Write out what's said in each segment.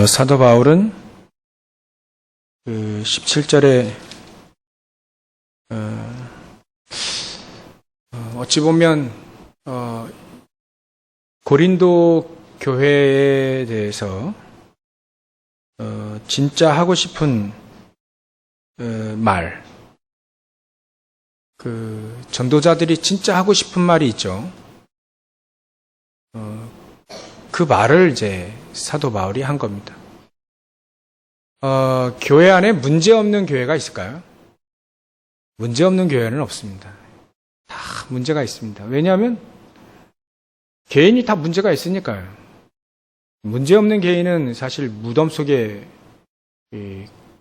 사도 바울은 그 17절에 어찌 보면 고린도 교회에 대해서 진짜 하고 싶은 말, 그 전도자들이 진짜 하고 싶은 말이 있죠. 그 말을 이제 사도 바울이 한 겁니다. 교회 안에 문제 없는 교회가 있을까요? 문제 없는 교회는 없습니다. 다 문제가 있습니다. 왜냐하면 개인이 다 문제가 있으니까요. 문제 없는 개인은 사실 무덤 속에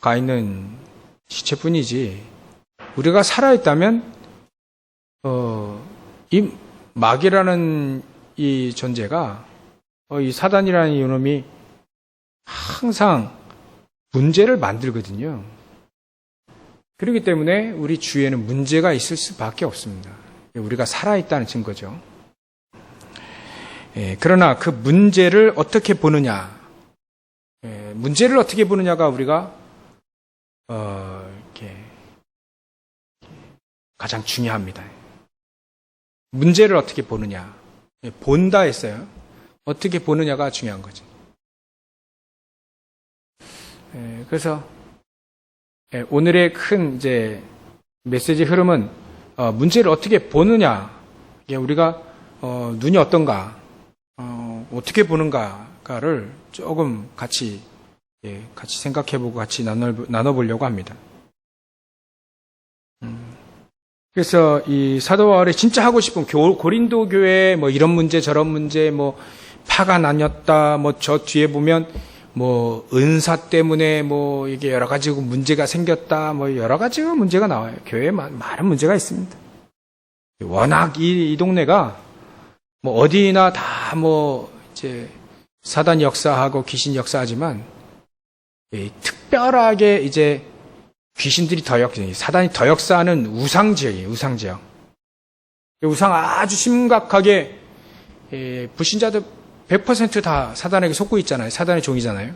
가 있는 시체뿐이지, 우리가 살아있다면 이 마귀라는 이 존재가, 이 사단이라는 이놈이 항상 문제를 만들거든요. 그렇기 때문에 우리 주위에는 문제가 있을 수밖에 없습니다. 우리가 살아있다는 증거죠. 그러나 그 문제를 어떻게 보느냐, 문제를 어떻게 보느냐가 우리가 이렇게 가장 중요합니다. 문제를 어떻게 보느냐, 본다 했어요. 어떻게 보느냐가 중요한 거죠. 그래서 오늘의 큰 이제 메시지 흐름은 문제를 어떻게 보느냐, 우리가 눈이 어떤가, 어떻게 보는가를 조금 같이 생각해보고 같이 나눠보려고 합니다. 그래서 이 사도 바울이 진짜 하고 싶은 고린도 교회 뭐 이런 문제 저런 문제, 뭐 파가 나뉘었다, 뭐 저 뒤에 보면 뭐 은사 때문에 뭐 이게 여러 가지 문제가 생겼다, 뭐 여러 가지 문제가 나와요. 교회에 많은 문제가 있습니다. 워낙 이 동네가 뭐 어디나 다 뭐 이제 사단 역사하고 귀신 역사하지만, 특별하게 이제 귀신들이 사단이 더 역사하는 우상 지역이에요. 우상 지역. 우상 아주 심각하게 불신자들 100% 다 사단에게 속고 있잖아요. 사단의 종이잖아요.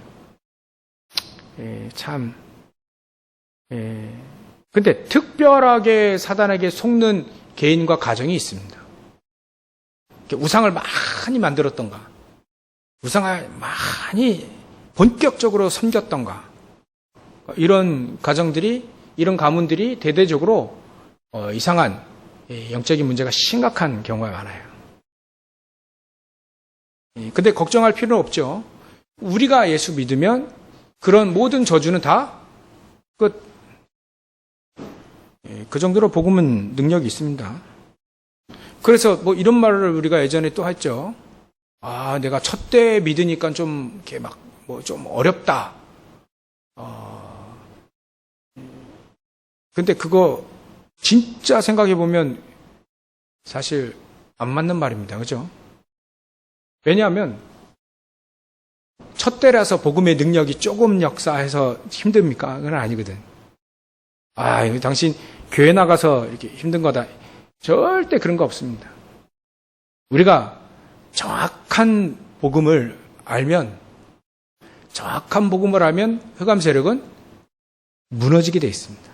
근데 특별하게 사단에게 속는 개인과 가정이 있습니다. 우상을 많이 만들었던가, 우상을 많이 본격적으로 섬겼던가, 이런 가정들이, 이런 가문들이 대대적으로 이상한 영적인 문제가 심각한 경우가 많아요. 근데 걱정할 필요는 없죠. 우리가 예수 믿으면 그런 모든 저주는 다 끝. 그 정도로 복음은 능력이 있습니다. 그래서 뭐 이런 말을 우리가 예전에 또 했죠. 내가 첫 때 믿으니까 좀 이렇게 막 뭐 좀 어렵다. 근데 그거 진짜 생각해 보면 사실 안 맞는 말입니다. 그죠? 왜냐하면 첫 때라서 복음의 능력이 조금 역사해서 힘듭니까? 그건 아니거든. 당신 교회 나가서 이렇게 힘든 거다. 절대 그런 거 없습니다. 우리가 정확한 복음을 알면 흑암 세력은 무너지게 돼 있습니다.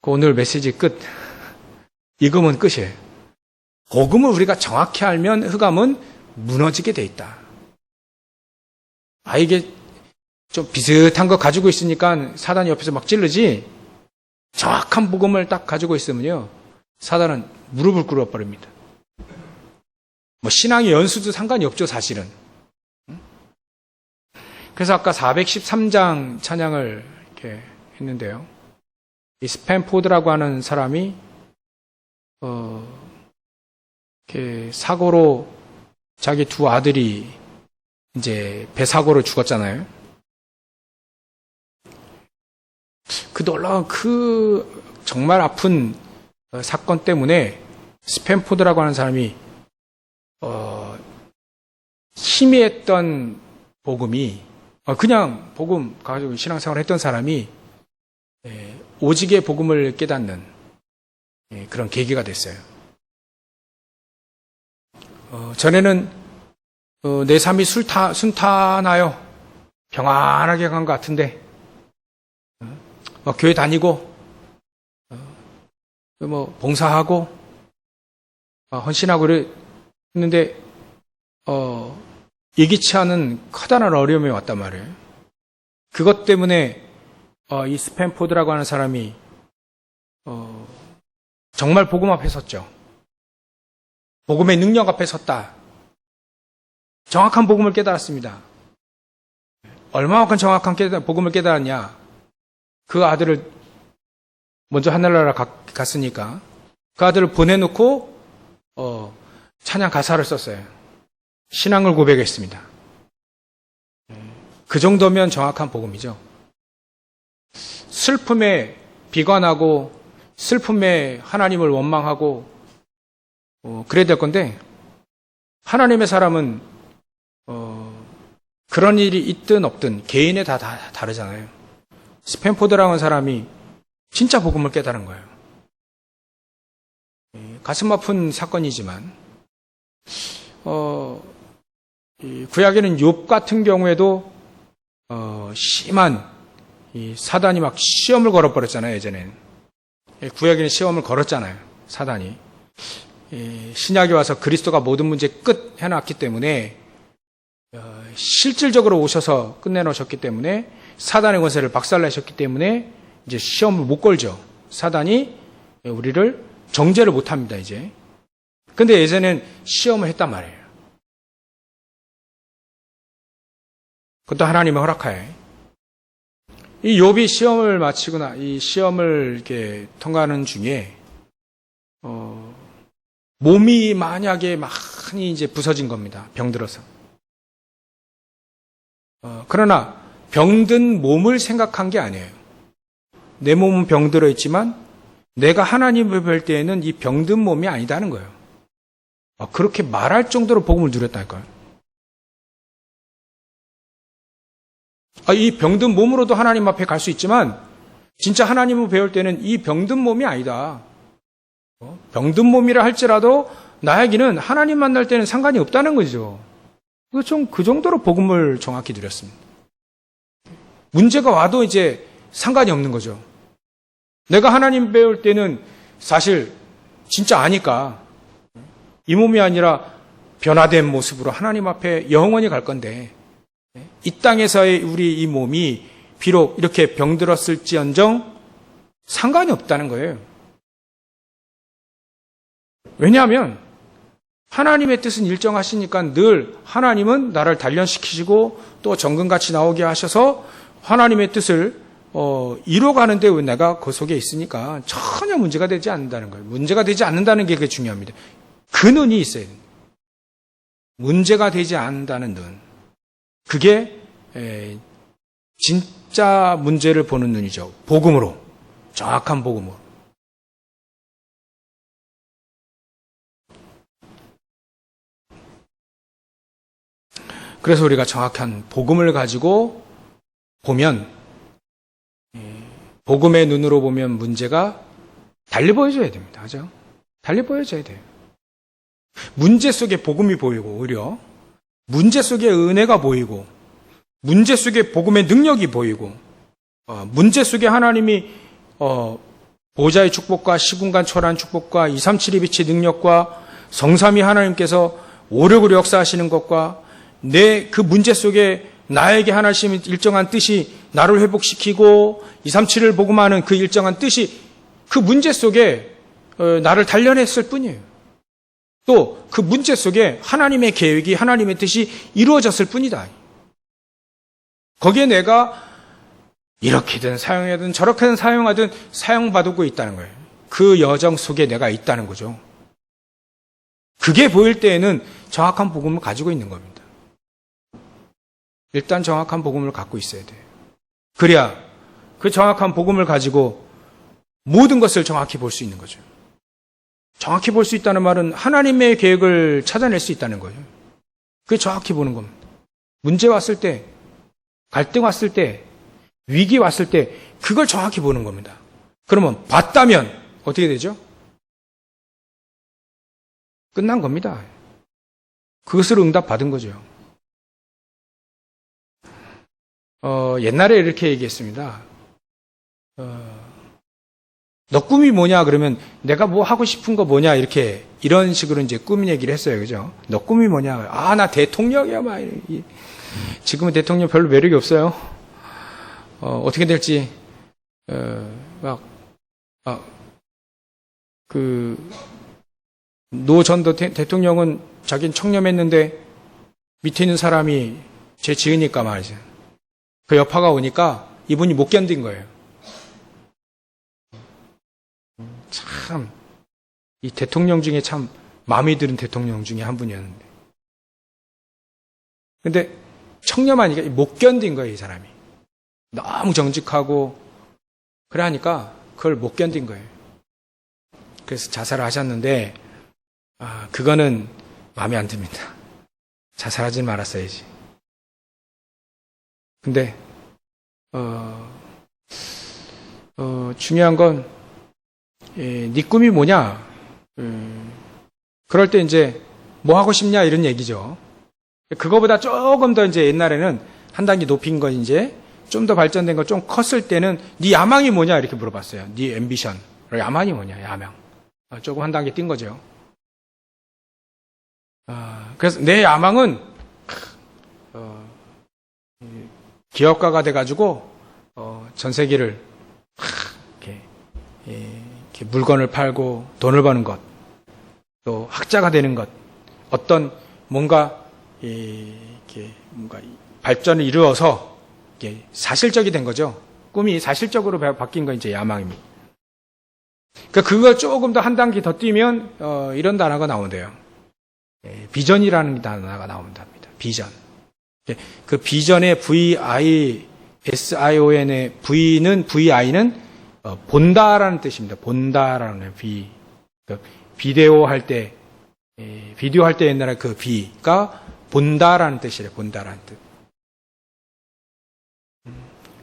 오늘 메시지 끝. 이거면 끝이에요. 복음을 우리가 정확히 알면 흑암은 무너지게 돼 있다. 이게 좀 비슷한 거 가지고 있으니까 사단이 옆에서 막 찌르지, 정확한 복음을 딱 가지고 있으면요, 사단은 무릎을 꿇어버립니다. 뭐 신앙의 연수도 상관이 없죠, 사실은. 그래서 아까 413장 찬양을 이렇게 했는데요. 이 스탠포드라고 하는 사람이 이렇게 사고로 자기 두 아들이 이제 배 사고로 죽었잖아요. 그 놀라운 정말 아픈 사건 때문에 스탠포드라고 하는 사람이 희미했던 복음이, 그냥 복음 가지고 신앙생활을 했던 사람이 오직의 복음을 깨닫는 그런 계기가 됐어요. 전에는 내 삶이 순탄하여 평안하게 간 것 같은데 교회 다니고 봉사하고 헌신하고 그랬는데 예기치 않은 커다란 어려움이 왔단 말이에요. 그것 때문에 이 스탠포드라고 하는 사람이 정말 복음 앞에 섰죠. 복음의 능력 앞에 섰다. 정확한 복음을 깨달았습니다. 얼마만큼 정확한 복음을 깨달았냐. 그 아들을 먼저 하늘나라 갔으니까 그 아들을 보내놓고 찬양 가사를 썼어요. 신앙을 고백했습니다. 그 정도면 정확한 복음이죠. 슬픔에 비관하고 슬픔에 하나님을 원망하고 그래야 될 건데 하나님의 사람은 그런 일이 있든 없든 개인에 다 다르잖아요. 스탠포드라는 사람이 진짜 복음을 깨달은 거예요. 가슴 아픈 사건이지만 구약에는 욥 같은 경우에도 심한 사단이 막 시험을 걸어버렸잖아요. 예전에는 구약에는 시험을 걸었잖아요. 사단이 신약에 와서 그리스도가 모든 문제 끝 해놨기 때문에 실질적으로 오셔서 끝내놓으셨기 때문에 사단의 권세를 박살내셨기 때문에 이제 시험을 못 걸죠. 사단이 우리를 정죄를 못 합니다, 이제. 근데 예전엔 시험을 했단 말이에요. 그것도 하나님의 허락하에. 이 욥이 시험을 마치거나 이 시험을 이렇게 통과하는 중에 몸이 만약에 많이 이제 부서진 겁니다. 병들어서. 그러나 병든 몸을 생각한 게 아니에요. 내 몸은 병들어 있지만 내가 하나님을 뵐 때에는 이 병든 몸이 아니다는 거예요. 그렇게 말할 정도로 복음을 누렸다니까요. 이 병든 몸으로도 하나님 앞에 갈 수 있지만 진짜 하나님을 배울 때는 이 병든 몸이 아니다. 병든 몸이라 할지라도 나에게는 하나님 만날 때는 상관이 없다는 거죠. 좀 그 정도로 복음을 정확히 누렸습니다. 문제가 와도 이제 상관이 없는 거죠. 내가 하나님 배울 때는 사실 진짜 아니까 이 몸이 아니라 변화된 모습으로 하나님 앞에 영원히 갈 건데 이 땅에서의 우리 이 몸이 비록 이렇게 병들었을지언정 상관이 없다는 거예요. 왜냐하면 하나님의 뜻은 일정하시니까 늘 하나님은 나를 단련시키시고 또 정금같이 나오게 하셔서 하나님의 뜻을 이뤄가는데 내가 그 속에 있으니까 전혀 문제가 되지 않는다는 거예요. 문제가 되지 않는다는 게 그게 중요합니다. 그 눈이 있어야 됩니다. 문제가 되지 않는다는 눈. 그게 진짜 문제를 보는 눈이죠. 복음으로. 정확한 복음으로. 그래서 우리가 정확한 복음을 가지고 보면 복음의 눈으로 보면 문제가 달리 보여줘야 됩니다. 그죠? 달리 보여줘야 돼요. 문제 속에 복음이 보이고 오히려 문제 속에 은혜가 보이고 문제 속에 복음의 능력이 보이고 문제 속에 하나님이 보좌의 축복과 시군간 초라한 축복과 237의 능력과 성삼위 하나님께서 오력으로 역사하시는 것과 내 그 문제 속에 나에게 하나님의 일정한 뜻이 나를 회복시키고 237을 복음하는 그 일정한 뜻이 그 문제 속에 나를 단련했을 뿐이에요. 또 그 문제 속에 하나님의 계획이 하나님의 뜻이 이루어졌을 뿐이다. 거기에 내가 이렇게든 사용하든 저렇게든 사용하든 사용받고 있다는 거예요. 그 여정 속에 내가 있다는 거죠. 그게 보일 때에는 정확한 복음을 가지고 있는 겁니다. 일단 정확한 복음을 갖고 있어야 돼요. 그래야 그 정확한 복음을 가지고 모든 것을 정확히 볼 수 있는 거죠. 정확히 볼 수 있다는 말은 하나님의 계획을 찾아낼 수 있다는 거예요. 그게 정확히 보는 겁니다. 문제 왔을 때, 갈등 왔을 때, 위기 왔을 때 그걸 정확히 보는 겁니다. 그러면 봤다면 어떻게 되죠? 끝난 겁니다. 그것을 응답받은 거죠. 옛날에 이렇게 얘기했습니다. 너 꿈이 뭐냐? 그러면 내가 뭐 하고 싶은 거 뭐냐? 이런 식으로 이제 꿈 얘기를 했어요. 그죠? 너 꿈이 뭐냐? 아, 나 대통령이야. 막. 지금은 대통령 별로 매력이 없어요. 어떻게 될지, 노 전 대통령은 자기는 청렴했는데 밑에 있는 사람이 죄 지으니까 말이죠. 그 여파가 오니까 이분이 못 견딘 거예요. 참, 이 대통령 중에 참 마음에 드는 대통령 중에 한 분이었는데. 근데 청렴하니까 못 견딘 거예요, 이 사람이. 너무 정직하고, 그래 하니까 그걸 못 견딘 거예요. 그래서 자살을 하셨는데, 그거는 마음에 안 듭니다. 자살하지 말았어야지. 근데, 중요한 건, 네 꿈이 뭐냐? 그럴 때 이제 뭐 하고 싶냐 이런 얘기죠. 그거보다 조금 더 이제 옛날에는 한 단계 높인 건 이제 좀 더 발전된 거 좀 컸을 때는 네 야망이 뭐냐 이렇게 물어봤어요. 네 앰비션. 야망이 뭐냐? 야망. 조금 한 단계 뛴 거죠. 그래서 내 야망은 기업가가 돼가지고 전 세계를 이렇게 물건을 팔고 돈을 버는 것, 또 학자가 되는 것, 어떤 뭔가 이렇게 뭔가 발전을 이루어서 이게 사실적이 된 거죠. 꿈이 사실적으로 바뀐 건 이제 야망입니다. 그러니까 그걸 조금 더 한 단계 더 뛰면 이런 단어가 나온대요. 비전이라는 단어가 나옵니다. 비전. 그 비전의 VISION의 VI는 본다라는 뜻입니다. 본다라는 비디오 할 때 옛날에 그 비가 본다라는 뜻이래요. 본다라는 뜻.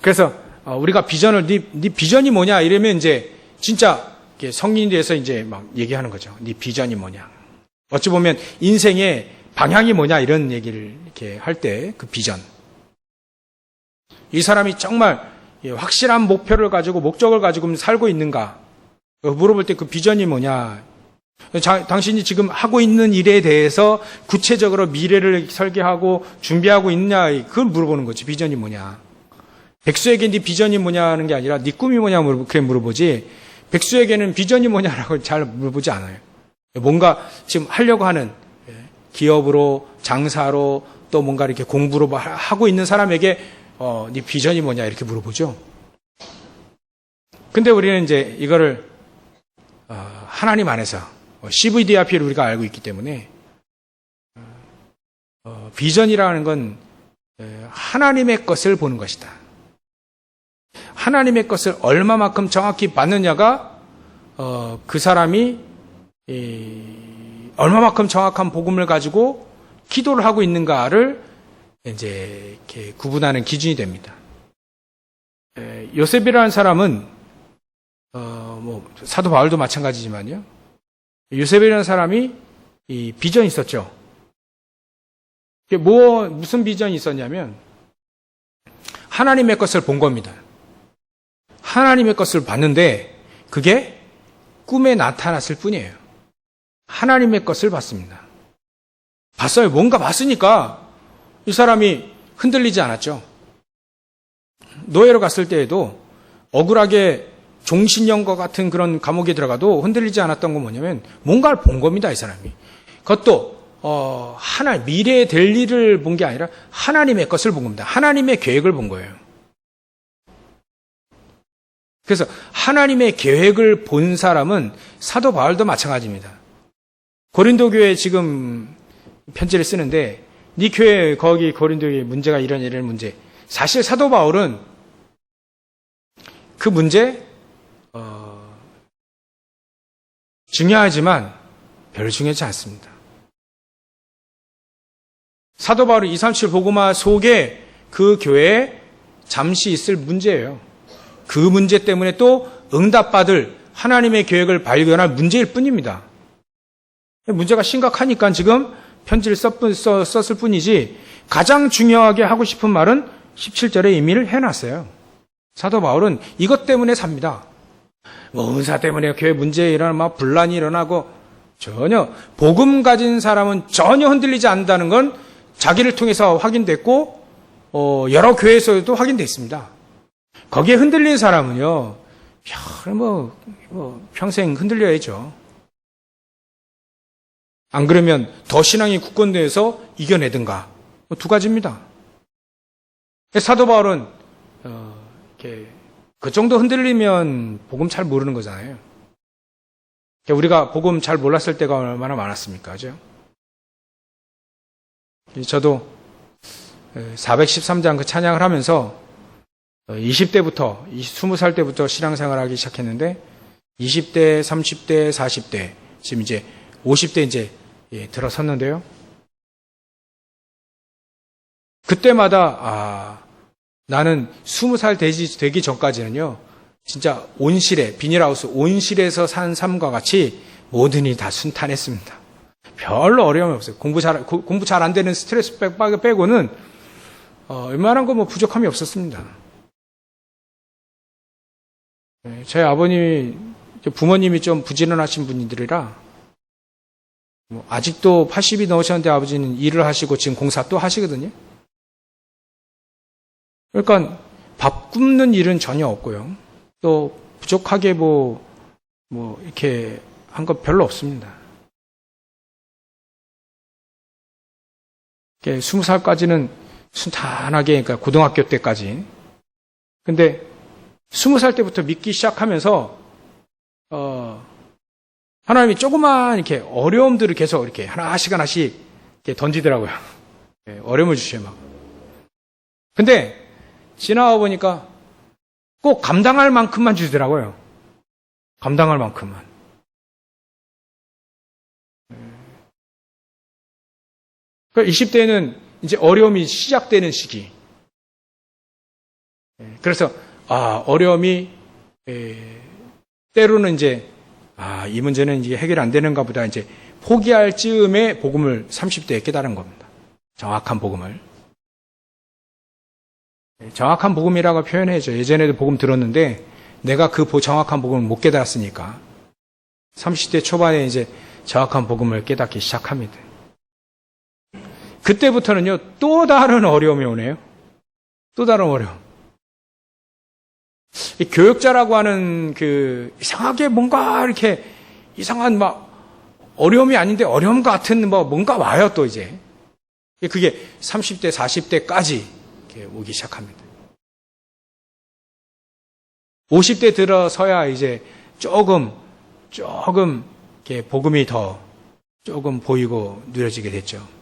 그래서 우리가 비전을 네 비전이 뭐냐 이러면 이제 진짜 성인이 돼서 이제 막 얘기하는 거죠. 네 비전이 뭐냐. 어찌 보면 인생의 방향이 뭐냐 이런 얘기를 이렇게 할 때 그 비전. 이 사람이 정말 확실한 목표를 가지고 목적을 가지고 살고 있는가 물어볼 때 그 비전이 뭐냐. 당신이 지금 하고 있는 일에 대해서 구체적으로 미래를 설계하고 준비하고 있냐 그걸 물어보는 거지. 비전이 뭐냐. 백수에게 네 비전이 뭐냐는 게 아니라 네 꿈이 뭐냐 그렇게 물어보지. 백수에게는 비전이 뭐냐라고 잘 물어보지 않아요. 뭔가 지금 하려고 하는 기업으로 장사로 또 뭔가 이렇게 공부로 하고 있는 사람에게 네 비전이 뭐냐 이렇게 물어보죠. 근데 우리는 이제 이거를 하나님 안에서 CVDIP를 우리가 알고 있기 때문에 비전이라는 건 하나님의 것을 보는 것이다. 하나님의 것을 얼마만큼 정확히 받느냐가 그 사람이 얼마만큼 정확한 복음을 가지고 기도를 하고 있는가를 이제 이렇게 구분하는 기준이 됩니다. 요셉이라는 사람은 뭐 사도 바울도 마찬가지지만요. 요셉이라는 사람이 이 비전이 있었죠. 무슨 비전이 있었냐면 하나님의 것을 본 겁니다. 하나님의 것을 봤는데 그게 꿈에 나타났을 뿐이에요. 하나님의 것을 봤습니다. 봤어요. 뭔가 봤으니까 이 사람이 흔들리지 않았죠. 노예로 갔을 때에도 억울하게 종신형과 같은 그런 감옥에 들어가도 흔들리지 않았던 건 뭐냐면 뭔가를 본 겁니다. 이 사람이. 그것도 미래에 될 일을 본 게 아니라 하나님의 것을 본 겁니다. 하나님의 계획을 본 거예요. 그래서 하나님의 계획을 본 사람은 사도 바울도 마찬가지입니다. 고린도 교회에 지금 편지를 쓰는데 네 교회 거기 고린도 교회 문제가 이런 문제. 사실 사도 바울은 그 문제 중요하지만 별로 중요하지 않습니다. 사도 바울이 237 복음화 속에 그 교회에 잠시 있을 문제예요. 그 문제 때문에 또 응답받을 하나님의 계획을 발견할 문제일 뿐입니다. 문제가 심각하니까 지금 편지를 썼을 뿐이지 가장 중요하게 하고 싶은 말은 17절에 의미를 해놨어요. 사도 바울은 이것 때문에 삽니다. 뭐 은사 때문에 교회 문제 일어나고 막 분란이 일어나고 전혀 복음 가진 사람은 전혀 흔들리지 않는다는 건 자기를 통해서 확인됐고 여러 교회에서도 확인됐습니다. 거기에 흔들린 사람은요, 평생 흔들려야죠. 안 그러면 더 신앙이 굳건돼서 이겨내든가 두 가지입니다. 사도 바울은 그 정도 흔들리면 복음 잘 모르는 거잖아요. 우리가 복음 잘 몰랐을 때가 얼마나 많았습니까? 그죠? 저도 413장 그 찬양을 하면서 20대부터 20살 때부터 신앙생활을 하기 시작했는데 20대, 30대, 40대 지금 이제 50대 이제 들어섰는데요. 그때마다 나는 20살 되기 전까지는요, 진짜 온실에, 비닐하우스 온실에서 산 삶과 같이 모든 일이 다 순탄했습니다. 별로 어려움이 없어요. 공부 잘 안 되는 스트레스 빼고는 웬만한 거 뭐 부족함이 없었습니다. 제 아버님이, 부모님이 좀 부지런하신 분들이라 아직도 80이 넘으셨는데 아버지는 일을 하시고 지금 공사 또 하시거든요. 그러니까 밥 굶는 일은 전혀 없고요. 또 부족하게 이렇게 한 거 별로 없습니다. 20살까지는 순탄하게, 그러니까 고등학교 때까지. 근데 20살 때부터 믿기 시작하면서 하나님이 조그만 이렇게 어려움들을 계속 이렇게 하나씩 이렇게 던지더라고요. 어려움을 주셔요, 막. 근데 지나가 보니까 꼭 감당할 만큼만 주시더라고요. 감당할 만큼만. 그러니까 20대에는 이제 어려움이 시작되는 시기. 그래서 어려움이 때로는 이제 이 문제는 이제 해결 안 되는가 보다 이제 포기할 즈음에 복음을 30대에 깨달은 겁니다. 정확한 복음을. 정확한 복음이라고 표현해야죠. 예전에도 복음 들었는데 내가 그 정확한 복음을 못 깨달았으니까 30대 초반에 이제 정확한 복음을 깨닫기 시작합니다. 그때부터는요, 또 다른 어려움이 오네요. 또 다른 어려움. 이 교역자라고 하는 이상하게 뭔가 이렇게 이상한 어려움이 아닌데 어려움 같은 뭔가 와요, 또 이제. 그게 30대, 40대까지 오기 시작합니다. 50대 들어서야 이제 조금 이렇게 복음이 더 조금 보이고 누려지게 됐죠.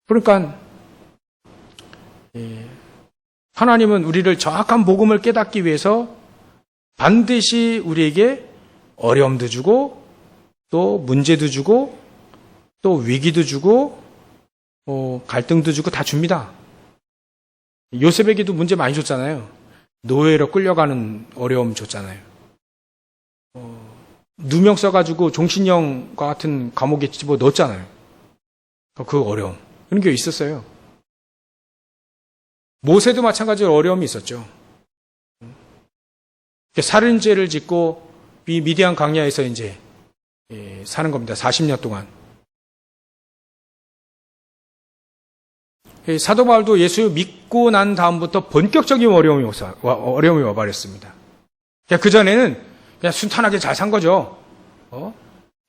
그러니까 하나님은 우리를 정확한 복음을 깨닫기 위해서 반드시 우리에게 어려움도 주고 또 문제도 주고 또 위기도 주고 갈등도 주고 다 줍니다. 요셉에게도 문제 많이 줬잖아요. 노예로 끌려가는 어려움 줬잖아요. 누명 써가지고 종신형과 같은 감옥에 집어 넣었잖아요. 그 어려움. 그런 게 있었어요. 모세도 마찬가지로 어려움이 있었죠. 살인죄를 짓고 미디안 광야에서 이제 사는 겁니다. 40년 동안. 사도 바울도 예수 믿고 난 다음부터 본격적인 어려움이 와버렸습니다. 그 전에는 그냥 순탄하게 잘 산 거죠.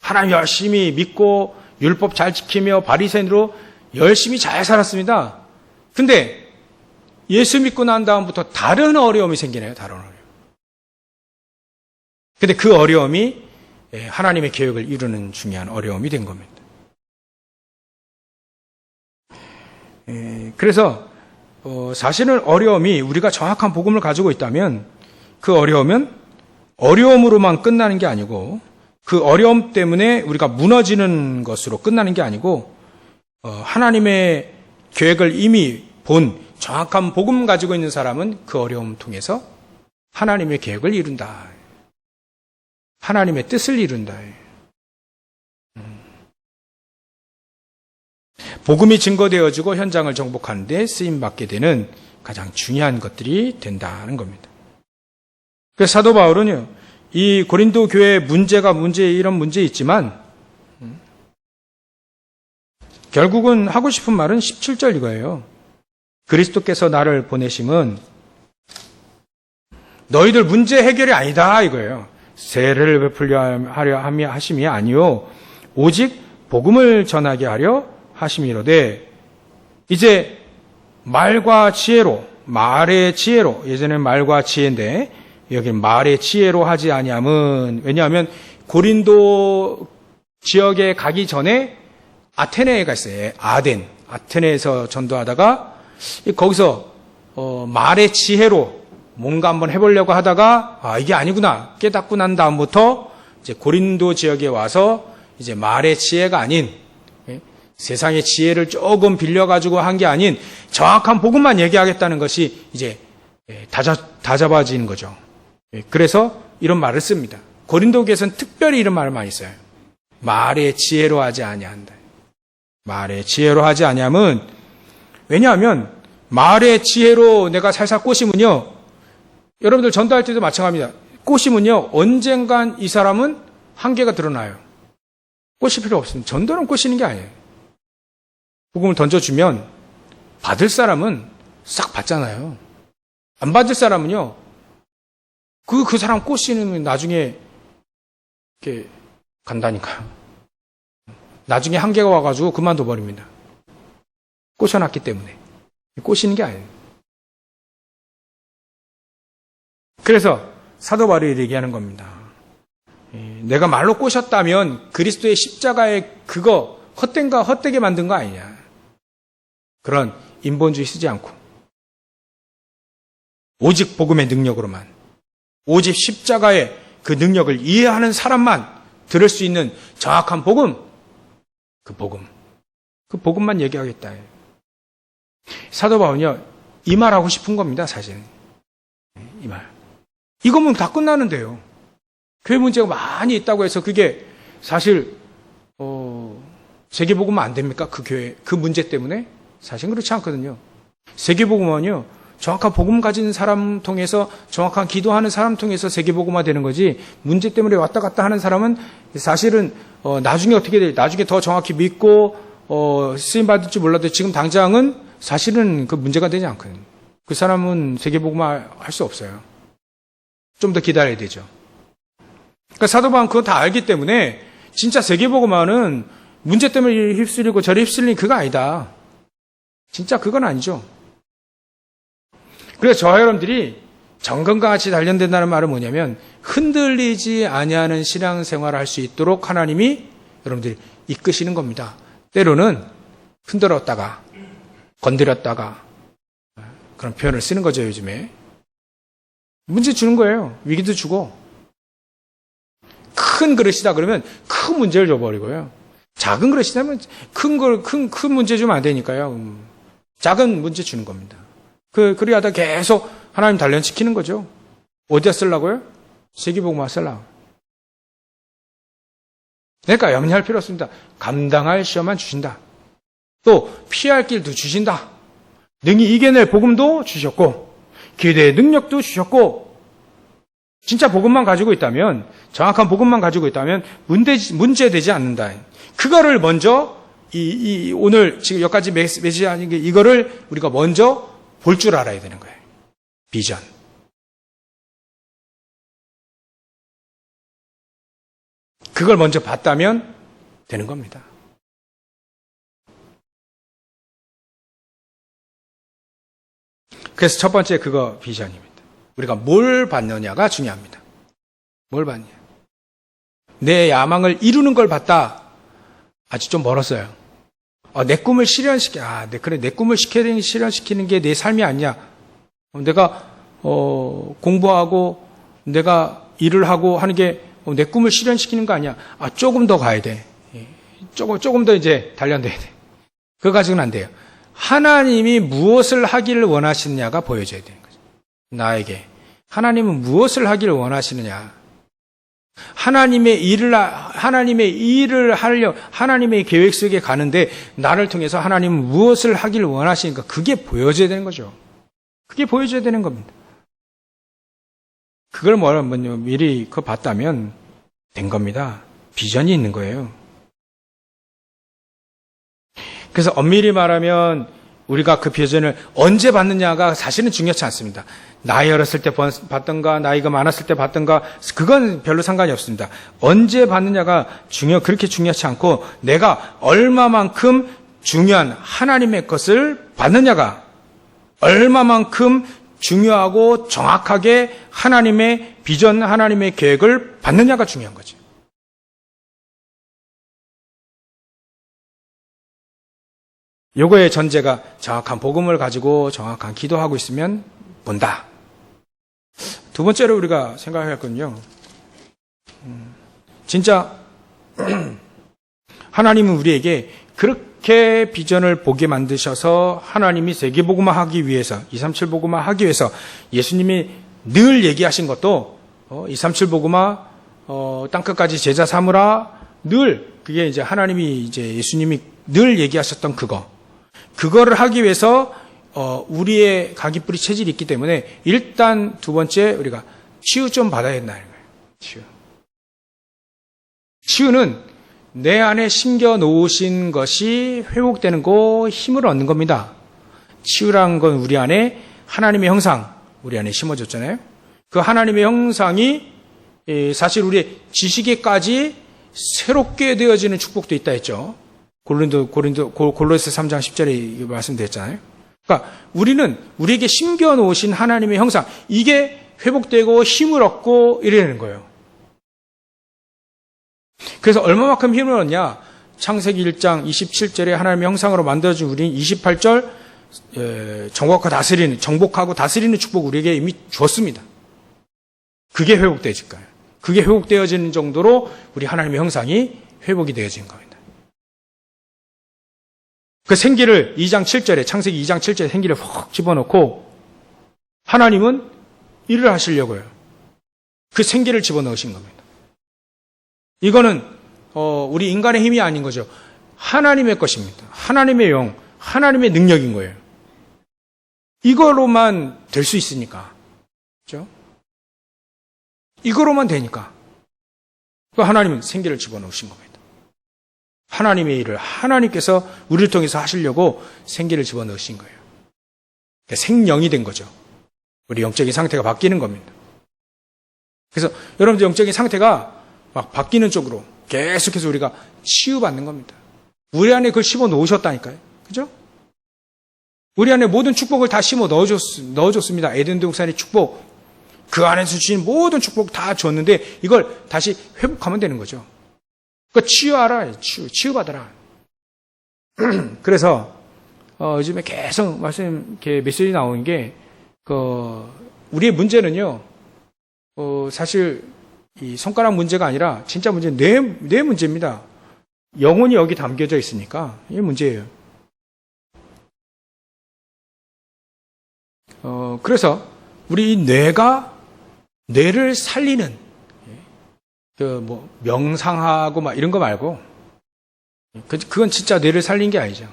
하나님 열심히 믿고 율법 잘 지키며 바리새인으로 열심히 잘 살았습니다. 근데 예수 믿고 난 다음부터 다른 어려움이 생기네요. 다른 어려움. 근데 그 어려움이 하나님의 계획을 이루는 중요한 어려움이 된 겁니다. 그래서 사실은 어려움이 우리가 정확한 복음을 가지고 있다면 그 어려움은 어려움으로만 끝나는 게 아니고 그 어려움 때문에 우리가 무너지는 것으로 끝나는 게 아니고 하나님의 계획을 이미 본 정확한 복음 가지고 있는 사람은 그 어려움 통해서 하나님의 계획을 이룬다. 하나님의 뜻을 이룬다. 복음이 증거되어지고 현장을 정복하는 데 쓰임받게 되는 가장 중요한 것들이 된다는 겁니다. 그래서 사도 바울은요, 이 고린도 교회의 이런 문제 있지만, 결국은 하고 싶은 말은 17절 이거예요. 그리스도께서 나를 보내심은 너희들 문제 해결이 아니다 이거예요. 세례를 베풀려 하려 하심이 아니요 오직 복음을 전하게 하려 하심이로되, 이제 말과 지혜로, 말의 지혜로, 예전엔 말과 지혜인데 여기 말의 지혜로 하지 아니함은, 왜냐하면 고린도 지역에 가기 전에 아테네에 갔어요. 아테네에서 전도하다가 거기서 말의 지혜로 뭔가 한번 해보려고 하다가 이게 아니구나 깨닫고 난 다음부터 이제 고린도 지역에 와서 이제 말의 지혜가 아닌, 세상의 지혜를 조금 빌려가지고 한 게 아닌 정확한 복음만 얘기하겠다는 것이 이제 다 잡아지는 거죠. 그래서 이런 말을 씁니다. 고린도교에서는 특별히 이런 말을 많이 써요. 말의 지혜로 하지 아니한다. 말의 지혜로 하지 아니함은, 왜냐하면 말의 지혜로 내가 살살 꼬시면요, 여러분들 전도할 때도 마찬가지입니다. 꼬시면요, 언젠간 이 사람은 한계가 드러나요. 꼬실 필요 없습니다. 전도는 꼬시는 게 아니에요. 복음을 던져주면 받을 사람은 싹 받잖아요. 안 받을 사람은요, 그 사람 꼬시는 나중에 이렇게 간다니까요. 나중에 한계가 와가지고 그만둬 버립니다. 꼬셔놨기 때문에. 꼬시는 게 아니에요. 그래서 사도 바울이 얘기하는 겁니다. 내가 말로 꼬셨다면 그리스도의 십자가의 그거 헛되게 만든 거 아니냐. 그런 인본주의 쓰지 않고 오직 복음의 능력으로만, 오직 십자가의 그 능력을 이해하는 사람만 들을 수 있는 정확한 복음, 그 복음만 얘기하겠다. 사도 바울은요, 이 말하고 싶은 겁니다, 사실은. 이 말. 이거면 다 끝나는데요. 교회 문제가 많이 있다고 해서 그게 사실, 세계복음은 안 됩니까? 그 교회, 그 문제 때문에? 사실 그렇지 않거든요. 세계복음은요, 정확한 복음 가진 사람 통해서, 정확한 기도하는 사람 통해서 세계복음화 되는 거지, 문제 때문에 왔다 갔다 하는 사람은 사실은, 나중에 어떻게 돼, 나중에 더 정확히 믿고, 쓰임받을지 몰라도 지금 당장은 사실은 그 문제가 되지 않거든요. 그 사람은 세계복음화 할 수 없어요. 좀 더 기다려야 되죠. 그러니까 사도 바울은 그거 다 알기 때문에 진짜 세계복음화는 문제 때문에 휩쓸리고 저리 휩쓸리는 그거 아니다. 진짜 그건 아니죠. 그래서 저와 여러분들이 정건과 같이 단련된다는 말은 뭐냐면, 흔들리지 아니하는 신앙생활을 할 수 있도록 하나님이 여러분들이 이끄시는 겁니다. 때로는 흔들었다가 건드렸다가 그런 표현을 쓰는 거죠, 요즘에. 문제 주는 거예요. 위기도 주고. 큰 그릇이다 그러면 큰 문제를 줘버리고요. 작은 그릇이라면 큰 문제 주면 안 되니까요. 작은 문제 주는 겁니다. 그리 하다 계속 하나님 단련시키는 거죠. 어디다 쓰려고요? 세계복음화 쓰려고. 그러니까 염려할 필요 없습니다. 감당할 시험만 주신다. 또 피할 길도 주신다. 능히 이겨낼 복음도 주셨고, 기대의 능력도 주셨고, 진짜 복음만 가지고 있다면, 정확한 복음만 가지고 있다면 문제되지 않는다. 그거를 먼저 오늘 지금 여기까지 메시지 아닌 게, 이거를 우리가 먼저 볼 줄 알아야 되는 거예요. 비전. 그걸 먼저 봤다면 되는 겁니다. 그래서 첫 번째 그거 비전입니다. 우리가 뭘 받느냐가 중요합니다. 뭘 받냐. 내 야망을 이루는 걸 봤다. 아직 좀 멀었어요. 내 꿈을 그래, 내 꿈을 실현시키는 게 내 삶이 아니야. 내가, 공부하고, 내가 일을 하고 하는 게 내 꿈을 실현시키는 거 아니야. 조금 더 가야 돼. 조금 더 이제 단련돼야 돼. 그거 가지고는 안 돼요. 하나님이 무엇을 하기를 원하시느냐가 보여져야 되는 거죠. 나에게. 하나님은 무엇을 하기를 원하시느냐. 하나님의 일을 하려 하나님의 계획 속에 가는데 나를 통해서 하나님은 무엇을 하기를 원하시니까 그게 보여져야 되는 거죠. 그게 보여져야 되는 겁니다. 그걸 미리 그거 봤다면 된 겁니다. 비전이 있는 거예요. 그래서 엄밀히 말하면 우리가 그 비전을 언제 받느냐가 사실은 중요치 않습니다. 나이 어렸을 때 받던가 나이가 많았을 때 받던가 그건 별로 상관이 없습니다. 언제 받느냐가 그렇게 중요하지 않고 내가 얼마만큼 중요한 하나님의 것을 받느냐가 얼마만큼 중요하고 정확하게 하나님의 비전, 하나님의 계획을 받느냐가 중요한 거죠. 요거의 전제가 정확한 복음을 가지고 정확한 기도하고 있으면 본다. 두 번째로 우리가 생각했거든요. 진짜 하나님은 우리에게 그렇게 비전을 보게 만드셔서 하나님이 세계복음화 하기 위해서 237복음화 하기 위해서 예수님이 늘 얘기하신 것도 237복음화 땅끝까지 제자 삼으라 늘 그게 이제 하나님이 이제 예수님이 늘 얘기하셨던 그거를 하기 위해서 우리의 가기뿌리 체질이 있기 때문에 일단 두 번째 우리가 치유 좀 받아야 된다는 거예요. 치유는 내 안에 심겨 놓으신 것이 회복되는 거 힘을 얻는 겁니다. 치유라는 건 우리 안에 하나님의 형상 우리 안에 심어졌잖아요. 그 하나님의 형상이 사실 우리의 지식에까지 새롭게 되어지는 축복도 있다 했죠. 골로새 3장 10절에 말씀드렸잖아요. 그러니까 우리에게 심겨 놓으신 하나님의 형상 이게 회복되고 힘을 얻고 이러는 거예요. 그래서 얼마만큼 힘을 얻냐? 창세기 1장 27절에 하나님의 형상으로 만들어진 우리는 28절 정복하고 다스리는 축복 우리에게 이미 줬습니다. 그게 회복되어질 거예요. 그게 회복되어지는 정도로 우리 하나님의 형상이 회복이 되어진 겁니다. 그 생기를 2장 7절에 창세기 2장 7절에 생기를 확 집어넣고 하나님은 일을 하시려고요. 그 생기를 집어넣으신 겁니다. 이거는 우리 인간의 힘이 아닌 거죠. 하나님의 것입니다. 하나님의 영, 하나님의 능력인 거예요. 이거로만 될 수 있으니까. 그렇죠? 이거로만 되니까. 하나님은 생기를 집어넣으신 겁니다. 하나님의 일을 하나님께서 우리를 통해서 하시려고 생기를 집어넣으신 거예요. 생명이 된 거죠. 우리 영적인 상태가 바뀌는 겁니다. 그래서 여러분들 영적인 상태가 막 바뀌는 쪽으로 계속해서 우리가 치유받는 겁니다. 우리 안에 그걸 심어 놓으셨다니까요. 그죠? 우리 안에 모든 축복을 다 심어 넣어줬습니다. 에덴 동산의 축복. 그 안에서 주신 모든 축복 다 줬는데 이걸 다시 회복하면 되는 거죠. 그러니까 치유하라. 치유받아라. 그래서 요즘에 계속 이렇게 메시지 나오는 게 우리의 문제는요. 사실 이 손가락 문제가 아니라 진짜 문제는 뇌 문제입니다. 영혼이 여기 담겨져 있으니까 이게 문제예요. 그래서 우리 이 뇌를 살리는 명상하고 막 이런 거 말고 그건 진짜 뇌를 살린 게 아니죠.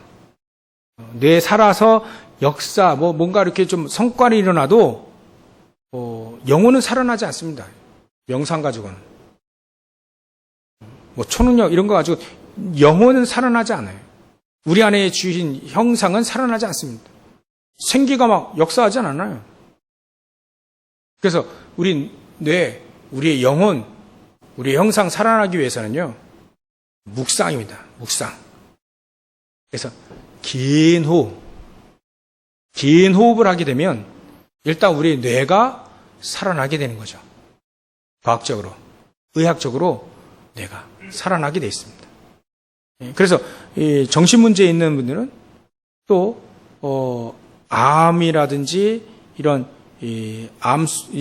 뇌 살아서 역사 뭔가 이렇게 좀 성과를 일어나도 영혼은 살아나지 않습니다. 명상 가지고는. 초능력 이런 거 가지고 영혼은 살아나지 않아요. 우리 안에 주신 형상은 살아나지 않습니다. 생기가 막 역사하지 않아요. 그래서 우리 뇌, 우리의 영혼, 우리의 형상 살아나기 위해서는요. 묵상입니다. 묵상. 그래서 긴 호흡을 하게 되면 일단 우리 뇌가 살아나게 되는 거죠. 과학적으로, 의학적으로 뇌가 살아나게 돼 있습니다. 그래서 이 정신 문제 있는 분들은 또 암이라든지 이런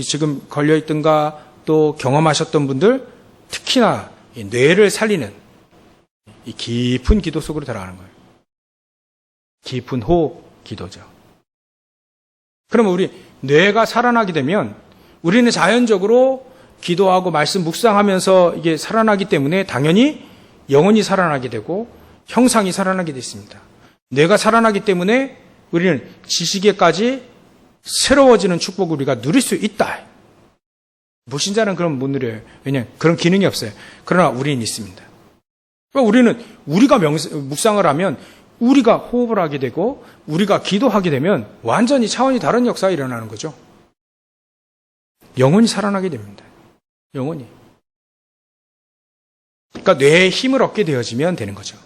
지금 걸려 있던가 또 경험하셨던 분들 특히나 이 뇌를 살리는 이 깊은 기도 속으로 들어가는 거예요. 깊은 호흡 기도죠. 그러면 우리 뇌가 살아나게 되면 우리는 자연적으로 기도하고 말씀 묵상하면서 이게 살아나기 때문에 당연히 영혼이 살아나게 되고 형상이 살아나게 됐습니다. 뇌가 살아나기 때문에 우리는 지식에까지 새로워지는 축복을 우리가 누릴 수 있다. 무신자는 그럼 못 누려요. 왜냐하면 그런 기능이 없어요. 그러나 우리는 있습니다. 그러니까 우리는 우리가 묵상을 하면 우리가 호흡을 하게 되고 우리가 기도하게 되면 완전히 차원이 다른 역사가 일어나는 거죠. 영혼이 살아나게 됩니다. 영혼이. 그러니까 뇌에 힘을 얻게 되어지면 되는 거죠.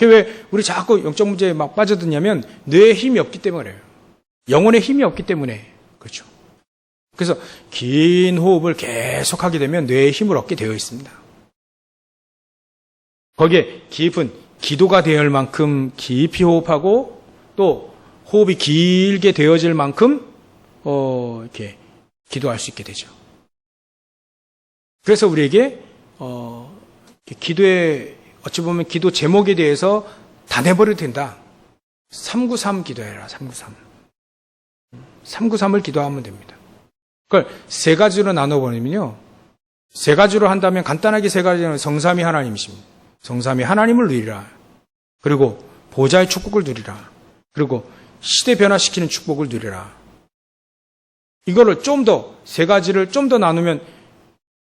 왜 우리 자꾸 영적 문제에 막 빠져드냐면 뇌에 힘이 없기 때문에 그래요. 영혼에 힘이 없기 때문에 그렇죠. 그래서 긴 호흡을 계속하게 되면 뇌에 힘을 얻게 되어 있습니다. 거기에 깊은 기도가 되어야 만큼 깊이 호흡하고 또 호흡이 길게 되어질 만큼 이렇게 기도할 수 있게 되죠. 그래서 우리에게 기도의 어찌 보면 기도 제목에 대해서 다 내버려도 된다. 393 기도해라. 393. 393을 기도하면 됩니다. 그걸 세 가지로 나눠버리면요. 세 가지로 한다면 간단하게 세 가지는 성삼위 하나님이십니다. 성삼위 하나님을 누리라. 그리고 보좌의 축복을 누리라. 그리고 시대 변화시키는 축복을 누리라. 이거를 좀 더, 세 가지를 좀 더 나누면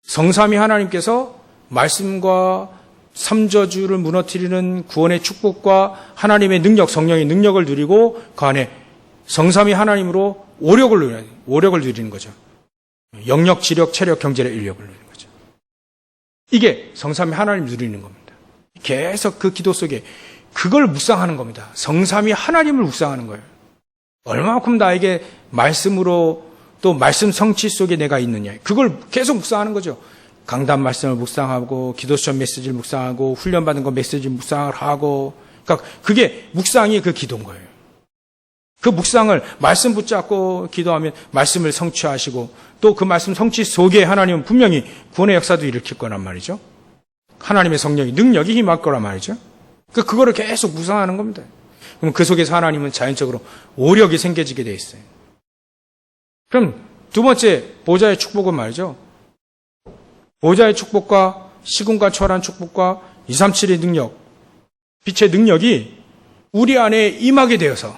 성삼위 하나님께서 말씀과 삼저주를 무너뜨리는 구원의 축복과 하나님의 능력, 성령의 능력을 누리고 그 안에 성삼위 하나님으로 오력을 누리는 거죠. 영력, 지력, 체력, 경제력, 인력을 누리는 거죠. 이게 성삼위 하나님 누리는 겁니다. 계속 그 기도 속에 그걸 묵상하는 겁니다. 성삼위 하나님을 묵상하는 거예요. 얼마만큼 나에게 말씀으로 또 말씀 성취 속에 내가 있느냐. 그걸 계속 묵상하는 거죠. 강단 말씀을 묵상하고 기도 시험 메시지를 묵상하고 훈련받은 거 메시지 묵상을 하고 그러니까 그게 묵상이 그 기도인 거예요. 그 묵상을 말씀 붙잡고 기도하면 말씀을 성취하시고 또 그 말씀 성취 속에 하나님은 분명히 구원의 역사도 일으킬 거란 말이죠. 하나님의 성령이 능력이 힘할 거란 말이죠. 그거를 계속 묵상하는 겁니다. 그럼 그 속에서 하나님은 자연적으로 오력이 생겨지게 돼 있어요. 그럼 두 번째 보좌의 축복은 말이죠. 보좌의 축복과 시공간 초월한 축복과 237의 능력, 빛의 능력이 우리 안에 임하게 되어서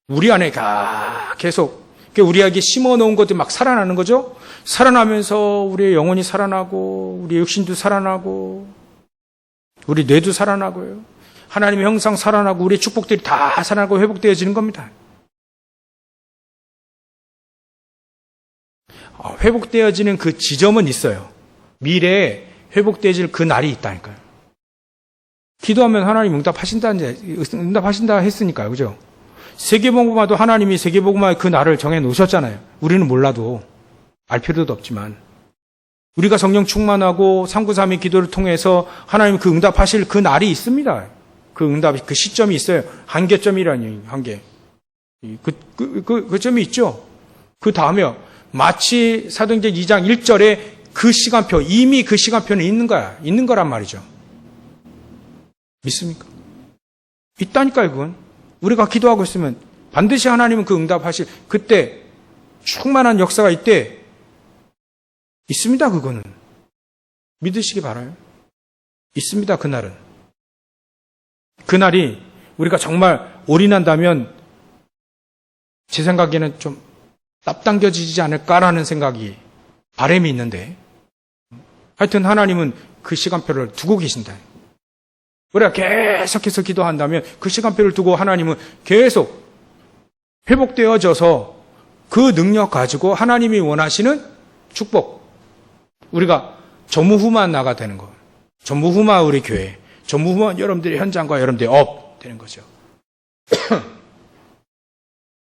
우리 안에 계속 우리에게 심어놓은 것들이 막 살아나는 거죠. 살아나면서 우리의 영혼이 살아나고 우리의 육신도 살아나고 우리 뇌도 살아나고요. 하나님의 형상 살아나고 우리의 축복들이 다 살아나고 회복되어지는 겁니다. 회복되어지는 그 지점은 있어요. 미래에 회복되어질 그 날이 있다니까요. 기도하면 하나님 응답하신다 했으니까요. 그죠? 세계복음화도 하나님이 세계복음화의 그 날을 정해 놓으셨잖아요. 우리는 몰라도 알 필요도 없지만 우리가 성령 충만하고 393의 기도를 통해서 하나님 그 응답하실 그 날이 있습니다. 그 응답이 그 시점이 있어요. 한계점이라니 한계. 그 점이 있죠. 그 다음에 마치 사도행전 2장 1절에 그 시간표 이미 그 시간표는 있는 거란 말이죠. 믿습니까? 있다니까요. 그건 우리가 기도하고 있으면 반드시 하나님은 그 응답하실 그때 충만한 역사가 이때 있습니다. 그거는 믿으시기 바라요. 있습니다. 그날은. 그날이 우리가 정말 올인한다면 제 생각에는 좀 앞당겨지지 않을까라는 생각이 바람이 있는데 하여튼 하나님은 그 시간표를 두고 계신다. 우리가 계속해서 기도한다면 그 시간표를 두고 하나님은 계속 회복되어져서 그 능력 가지고 하나님이 원하시는 축복 우리가 전무후무한 나가 되는 거. 전무후무한 우리 교회, 전무후무한 여러분들의 현장과 여러분들의 업 되는 거죠.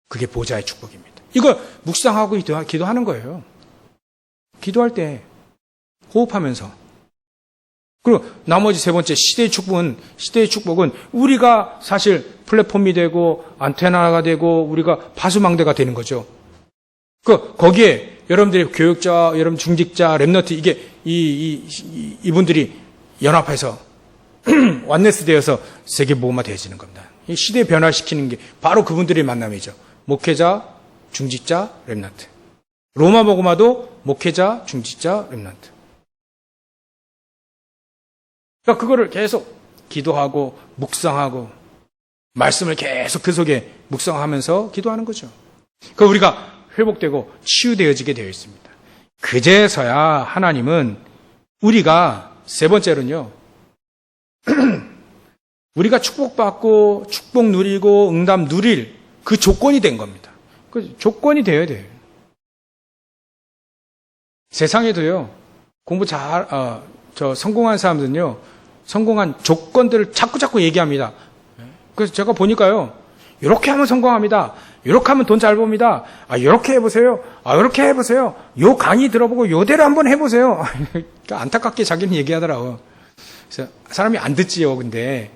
그게 보좌의 축복입니다. 이걸 묵상하고 기도하는 거예요. 기도할 때 호흡하면서. 그리고 나머지 세 번째 시대의 축복은 우리가 사실 플랫폼이 되고 안테나가 되고 우리가 파수망대가 되는 거죠. 거기에 여러분들의 교육자, 여러분 중직자, 랩너트 이게 이분들이 연합해서 완네스 되어서 세계복음화 되어지는 겁니다. 이 시대 변화시키는 게 바로 그분들의 만남이죠. 목회자, 중직자, 랩너트. 로마 복음화도 목회자, 중직자, 렘넌트. 그러니까 그거를 계속 기도하고 묵상하고 말씀을 계속 그 속에 묵상하면서 기도하는 거죠. 그 우리가 회복되고 치유되어지게 되어 있습니다. 그제서야 하나님은 우리가 세 번째로는요. 우리가 축복받고 축복 누리고 응답 누릴 그 조건이 된 겁니다. 그 조건이 되어야 돼요. 세상에도요. 공부 성공한 사람들은요. 성공한 조건들을 자꾸 얘기합니다. 그래서 제가 보니까요. 이렇게 하면 성공합니다. 이렇게 하면 돈 잘 법니다. 이렇게 해보세요. 이렇게 해보세요. 요 강의 들어보고 요대로 한번 해보세요. 안타깝게 자기는 얘기하더라고요. 그래서 사람이 안 듣지요. 근데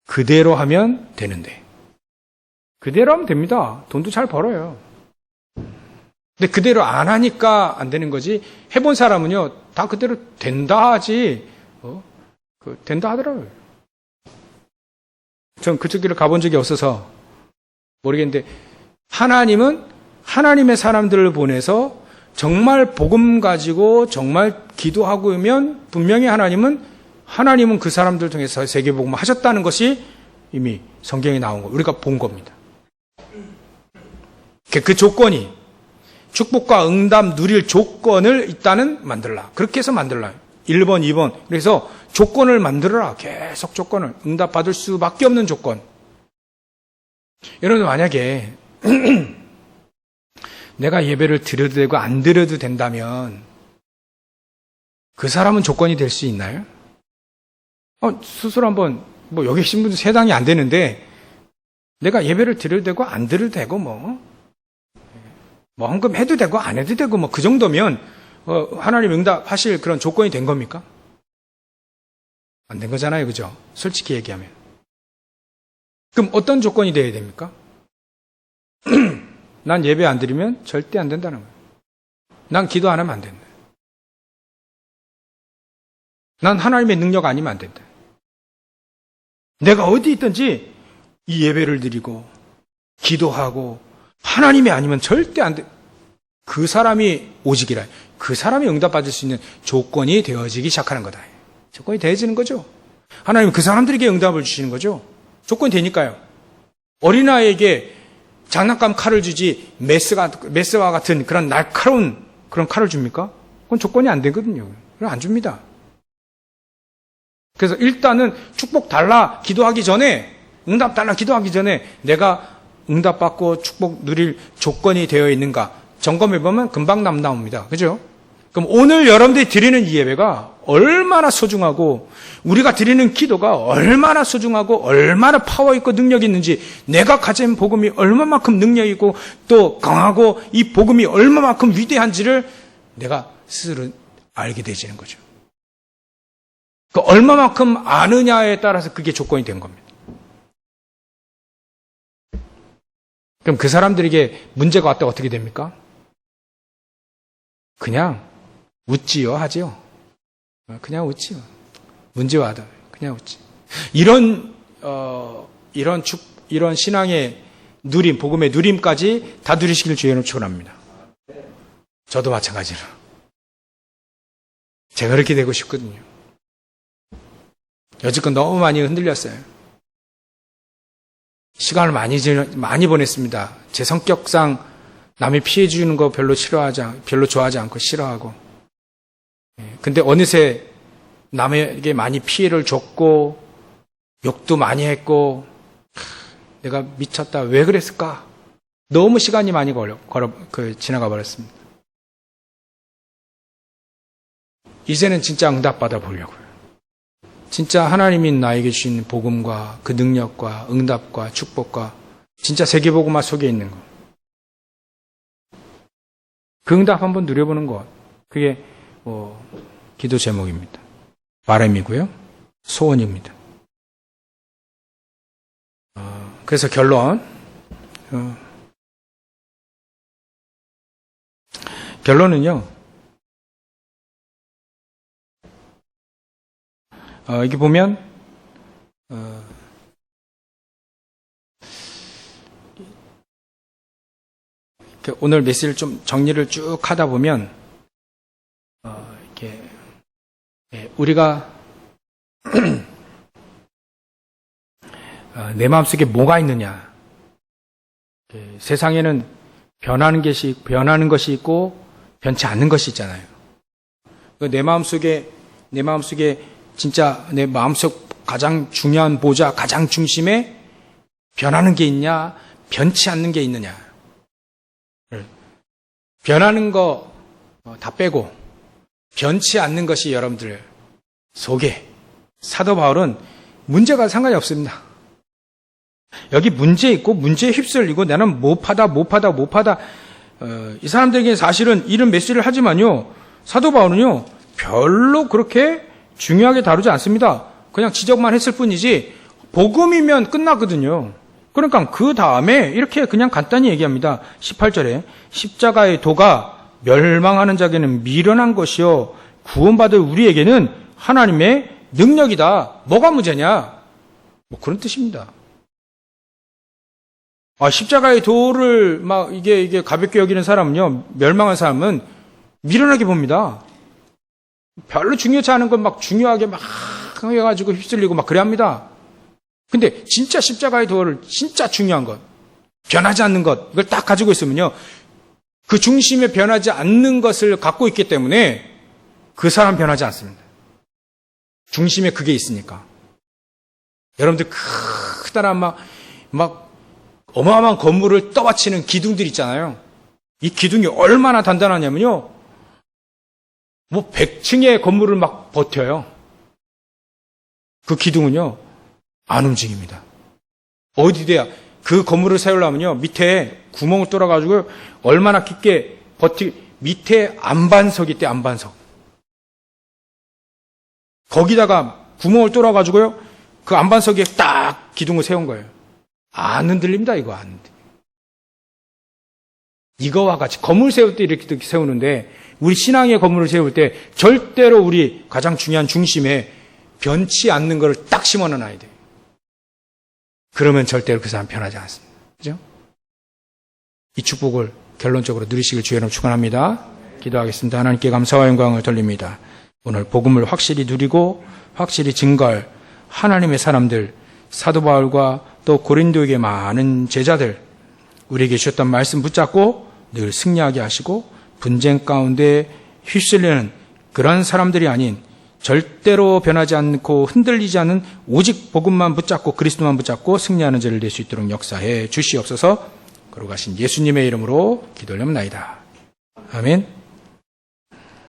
그대로 하면 되는데. 그대로 하면 됩니다. 돈도 잘 벌어요. 근데 그대로 안 하니까 안 되는 거지. 해본 사람은요. 다 그대로 된다 하지. 된다 하더라고요. 전 그쪽 길을 가본 적이 없어서 모르겠는데 하나님은 하나님의 사람들을 보내서 정말 복음 가지고 정말 기도하고면 분명히 하나님은 그 사람들 통해서 세계복음을 하셨다는 것이 이미 성경에 나온 거 우리가 본 겁니다. 그 조건이 축복과 응답 누릴 조건을 일단은 만들라. 그렇게 해서 만들라. 1번, 2번. 그래서 조건을 만들어라. 계속 조건을. 응답 받을 수밖에 없는 조건. 여러분 만약에 내가 예배를 드려도 되고 안 드려도 된다면 그 사람은 조건이 될 수 있나요? 스스로 한번 여기 계신 분들 세당이 안 되는데 내가 예배를 드려도 되고 안 드려도 되고 헌금 해도 되고 안 해도 되고 그 정도면 하나님 응답하실 그런 조건이 된 겁니까? 안 된 거잖아요. 그죠? 솔직히 얘기하면. 그럼 어떤 조건이 돼야 됩니까? 난 예배 안 드리면 절대 안 된다는 거예요. 난 기도 안 하면 안 된다. 난 하나님의 능력 아니면 안 된다. 내가 어디 있든지 이 예배를 드리고 기도하고 하나님이 아니면 절대 안 돼. 그 사람이 오직이라. 그 사람이 응답받을 수 있는 조건이 되어지기 시작하는 거다. 조건이 되어지는 거죠. 하나님은 그 사람들에게 응답을 주시는 거죠. 조건이 되니까요. 어린아이에게 장난감 칼을 주지 메스와 같은 그런 날카로운 그런 칼을 줍니까? 그건 조건이 안 되거든요. 그럼 안 줍니다. 그래서 일단은 축복 달라 기도하기 전에 응답 달라 기도하기 전에 내가 응답받고 축복 누릴 조건이 되어 있는가 점검해보면 금방 나옵니다. 그죠? 그럼 오늘 여러분들이 드리는 이 예배가 얼마나 소중하고 우리가 드리는 기도가 얼마나 소중하고 얼마나 파워 있고 능력이 있는지 내가 가진 복음이 얼마만큼 능력이 있고 또 강하고 이 복음이 얼마만큼 위대한지를 내가 스스로 알게 되지는 거죠. 그 얼마만큼 아느냐에 따라서 그게 조건이 된 겁니다. 그럼 그 사람들에게 문제가 왔다 어떻게 됩니까? 그냥 웃지요 하지요. 그냥 웃지요. 문제 와도 그냥 웃지. 이런 신앙의 누림, 복음의 누림까지 다 누리시길 주의 이름으로 축원합니다. 저도 마찬가지로. 제가 그렇게 되고 싶거든요. 여지껏 너무 많이 흔들렸어요. 시간을 많이 보냈습니다. 제 성격상 남이 피해 주는 거 별로 좋아하지 않고 싫어하고. 근데 어느새 남에게 많이 피해를 줬고 욕도 많이 했고 내가 미쳤다. 왜 그랬을까? 너무 시간이 많이 지나가 버렸습니다. 이제는 진짜 응답받아 보려고요. 진짜 하나님이 나에게 주신 복음과 그 능력과 응답과 축복과 진짜 세계복음화 속에 있는 것. 그 응답 한번 누려보는 것. 그게 기도 제목입니다. 바람이고요. 소원입니다. 그래서 결론은요. 여기 보면 오늘 메시지를 좀 정리를 쭉 하다 보면 이렇게 우리가 내 마음속에 뭐가 있느냐. 세상에는 변하는 것이 있고 변치 않는 것이 있잖아요. 내 마음속에 진짜 내 마음속 가장 중요한 보좌, 가장 중심에 변하는 게 있냐, 변치 않는 게 있느냐. 변하는 거 다 빼고 변치 않는 것이 여러분들 속에, 사도 바울은 문제가 상관이 없습니다. 여기 문제 있고 문제에 휩쓸리고 나는 못하다. 이 사람들에게 사실은 이런 메시지를 하지만요, 사도 바울은요 별로 그렇게 중요하게 다루지 않습니다. 그냥 지적만 했을 뿐이지 복음이면 끝나거든요. 그러니까 그 다음에 이렇게 그냥 간단히 얘기합니다. 18절에 십자가의 도가 멸망하는 자에게는 미련한 것이요 구원받을 우리에게는 하나님의 능력이다. 뭐가 문제냐? 뭐 그런 뜻입니다. 십자가의 도를 막 이게 가볍게 여기는 사람은요, 멸망한 사람은 미련하게 봅니다. 별로 중요치 않은 건 막 중요하게 막 해가지고 휩쓸리고 막 그래 합니다. 근데 진짜 십자가의 도를 진짜 중요한 것, 변하지 않는 것, 이걸 딱 가지고 있으면요, 그 중심에 변하지 않는 것을 갖고 있기 때문에 그 사람 변하지 않습니다. 중심에 그게 있으니까. 여러분들 크다란 막 어마어마한 건물을 떠받치는 기둥들 있잖아요. 이 기둥이 얼마나 단단하냐면요, 뭐 100층의 건물을 막 버텨요. 그 기둥은요 안 움직입니다. 어디돼야 그 건물을 세우려면요, 밑에 구멍을 뚫어가지고 얼마나 깊게 밑에 안반석이 있대, 안반석. 거기다가 구멍을 뚫어가지고요, 그 안반석에 딱 기둥을 세운 거예요. 안 흔들립니다, 이거 안 흔들립니다. 이거와 같이 건물 세울 때 이렇게 세우는데, 우리 신앙의 건물을 세울 때 절대로 우리 가장 중요한 중심에 변치 않는 것을 딱 심어놔야 돼요. 그러면 절대로 그 사람 변하지 않습니다. 그죠? 이 축복을 결론적으로 누리시길 주의 이름으로 축원합니다. 기도하겠습니다. 하나님께 감사와 영광을 돌립니다. 오늘 복음을 확실히 누리고 확실히 증거할 하나님의 사람들, 사도 바울과 또 고린도에게 많은 제자들, 우리에게 주셨던 말씀 붙잡고 늘 승리하게 하시고 분쟁 가운데 휩쓸리는 그런 사람들이 아닌, 절대로 변하지 않고 흔들리지 않는 오직 복음만 붙잡고 그리스도만 붙잡고 승리하는 자를 낼 수 있도록 역사해 주시옵소서. 거룩하신 예수님의 이름으로 기도하옵나이다. 아멘.